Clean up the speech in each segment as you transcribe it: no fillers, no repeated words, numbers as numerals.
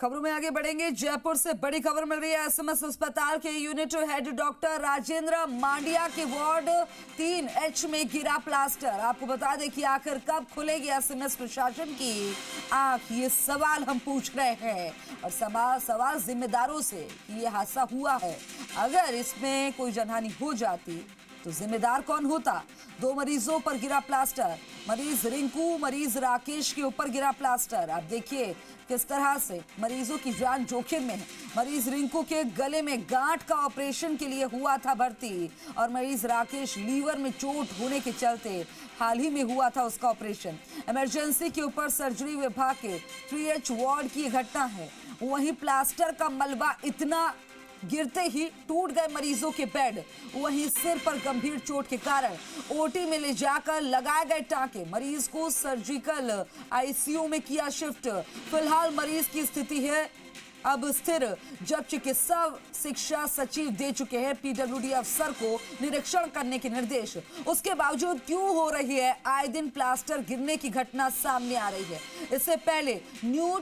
खबरों में आगे बढ़ेंगे। जयपुर से बड़ी खबर मिल रही है। एसएमएस अस्पताल के यूनिट हेड डॉक्टर राजेंद्र मांडिया के वार्ड 3H में गिरा प्लास्टर। आपको बता दें कि आखिर कब खुलेगी एसएमएस प्रशासन की आंख, ये सवाल हम पूछ रहे हैं और सवाल जिम्मेदारों से कि ये हादसा हुआ है। अगर इसमें कोई जनहानि हो जाती तो जिम्मेदार कौन होता। 2 मरीजों पर गिरा प्लास्टर, मरीज रिंकू, मरीज राकेश के ऊपर गिरा प्लास्टर। आप देखिए किस तरह से मरीजों की जान जोखिम में है। मरीज रिंकू के गले में गांठ का ऑपरेशन के लिए हुआ था भर्ती और मरीज राकेश लीवर में चोट होने के चलते हाल ही में हुआ था उसका ऑपरेशन। इमरजेंसी के ऊपर सर्जरी विभाग के 3H वार्ड की घटना है। वहीं प्लास्टर का मलबा इतना गिरते ही टूट गए मरीजों के बेड। वहीं सिर पर गंभीर चोट के कारण ओटी में ले जाकर लगाए गए टांके। मरीज को सर्जिकल आईसीयू में किया शिफ्ट। फिलहाल मरीज की स्थिति है अब स्थिर। जब चिकित्सा शिक्षा सचिव दे चुके हैं पीडब्ल्यूडी अफसर को निरीक्षण करने के निर्देश, उसके बावजूद क्यों हो रही है आए दिन प्लास्टर गिरने की घटना सामने आ रही है। इससे पहले न्यू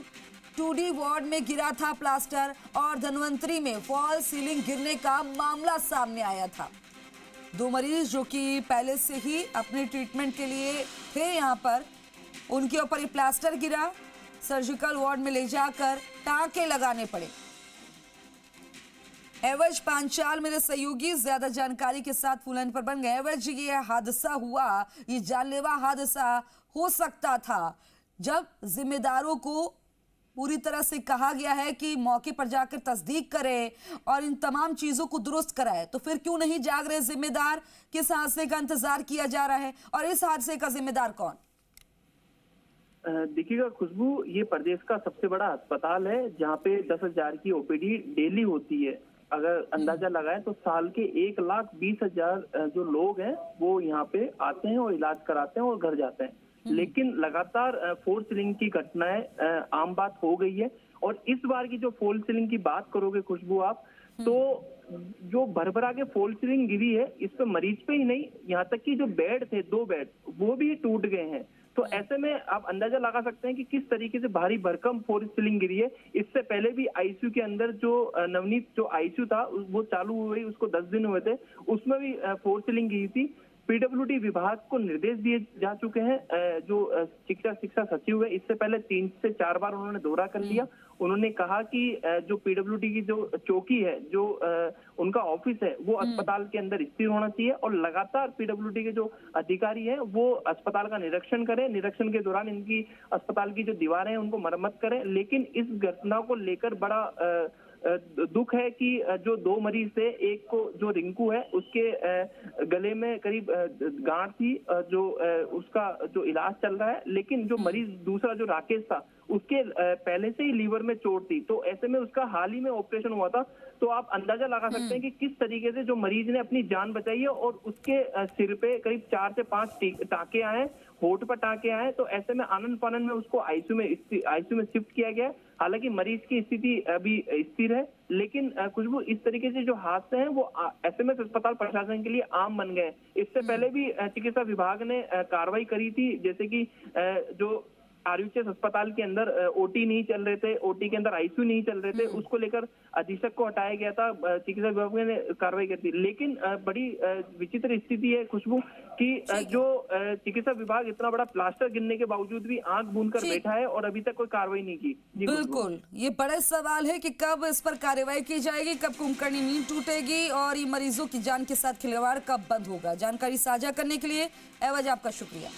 2D वार्ड में गिरा था प्लास्टर और धनवंतरी में फॉल सीलिंग गिरने का मामला सामने आया था। 2 मरीज जो कि पहले से ही अपने ट्रीटमेंट के लिए थे यहाँ पर, उनके ऊपर ये प्लास्टर गिरा। सर्जिकल वार्ड में ले जाकर टांके लगाने पड़े। एवज पांचाल मेरे सहयोगी ज्यादा जानकारी के साथ फुलन पर बन गए। एवज, ये हादसा हुआ, ये जानलेवा हादसा हो सकता था जब जिम्मेदारों को पूरी तरह से कहा गया है कि मौके पर जाकर तस्दीक करें और इन तमाम चीजों को दुरुस्त कराए, तो फिर क्यों नहीं जाग रहे जिम्मेदार। किस हादसे का इंतजार किया जा रहा है और इस हादसे का जिम्मेदार कौन। देखिएगा खुशबू, ये प्रदेश का सबसे बड़ा अस्पताल है जहाँ पे 10,000 की ओपीडी डेली होती है। अगर अंदाजा लगाएं तो साल के 1,20,000 जो लोग हैं वो यहाँ पे आते हैं और इलाज कराते हैं और घर जाते हैं। लेकिन लगातार फोर सीलिंग की घटनाएं आम बात हो गई है। और इस बार की जो फोल सीलिंग की बात करोगे खुशबू आप, तो जो भरभरा के फोल सीलिंग गिरी है इस पे मरीज पे ही नहीं, यहाँ तक कि जो बेड थे 2 बेड वो भी टूट गए हैं। तो ऐसे में आप अंदाजा लगा सकते हैं कि किस तरीके से भारी भरकम फोर सीलिंग गिरी है। इससे पहले भी आईसीयू के अंदर जो नवनीत जो आईसीयू था वो चालू हुई, उसको 10 दिन हुए थे, उसमें भी फोर सीलिंग गिरी थी। पीडब्ल्यूडी विभाग को निर्देश दिए जा चुके हैं। जो शिक्षा सचिव है, इससे पहले 3 से 4 बार उन्होंने दौरा कर लिया। उन्होंने कहा कि जो पीडब्ल्यूडी की जो चौकी है, जो उनका ऑफिस है, वो अस्पताल के अंदर स्थिर होना चाहिए और लगातार पीडब्ल्यूडी के जो अधिकारी हैं वो अस्पताल का निरीक्षण करें। निरीक्षण के दौरान इनकी अस्पताल की जो दीवारें हैं उनको मरम्मत करें। लेकिन इस घटना को लेकर बड़ा दुख है कि जो 2 मरीज थे, एक को जो रिंकू है उसके गले में करीब गांठ थी, जो उसका जो इलाज चल रहा है। लेकिन जो मरीज दूसरा जो राकेश था उसके पहले से ही लीवर में चोट थी, तो ऐसे में उसका हाल ही में ऑपरेशन हुआ था। तो आप अंदाजा लगा सकते हैं कि किस तरीके से जो मरीज ने अपनी जान बचाई है। और उसके सिर पे करीब 4 से 5 टांके आए, होठ पर टांके आए। तो ऐसे में आनंद फानंद में उसको आईसीयू में शिफ्ट किया गया। हालांकि मरीज की स्थिति अभी स्थिर है। लेकिन खुशबू, इस तरीके से जो हादसे हैं वो एसएमएस अस्पताल प्रशासन के लिए आम बन गए। इससे पहले भी चिकित्सा विभाग ने कार्रवाई करी थी, जैसे कि जो आरयूएचएस अस्पताल के अंदर ओटी नहीं चल रहे थे, ओटी के अंदर आईसीयू नहीं चल रहे थे, उसको लेकर अधीक्षक को हटाया गया था। चिकित्सा विभाग ने कार्रवाई की थी। लेकिन बड़ी विचित्र स्थिति है खुशबू कि जो चिकित्सा विभाग इतना बड़ा प्लास्टर गिरने के बावजूद भी आंख बूंद कर बैठा है और अभी तक कोई कार्रवाई नहीं की। बिल्कुल, ये बड़ा सवाल है कि कब इस पर कार्रवाई की जाएगी, कब कुंभकर्णी नींद टूटेगी और ये मरीजों की जान के साथ खिलवाड़ कब बंद होगा। जानकारी साझा करने के लिए एवज आपका शुक्रिया।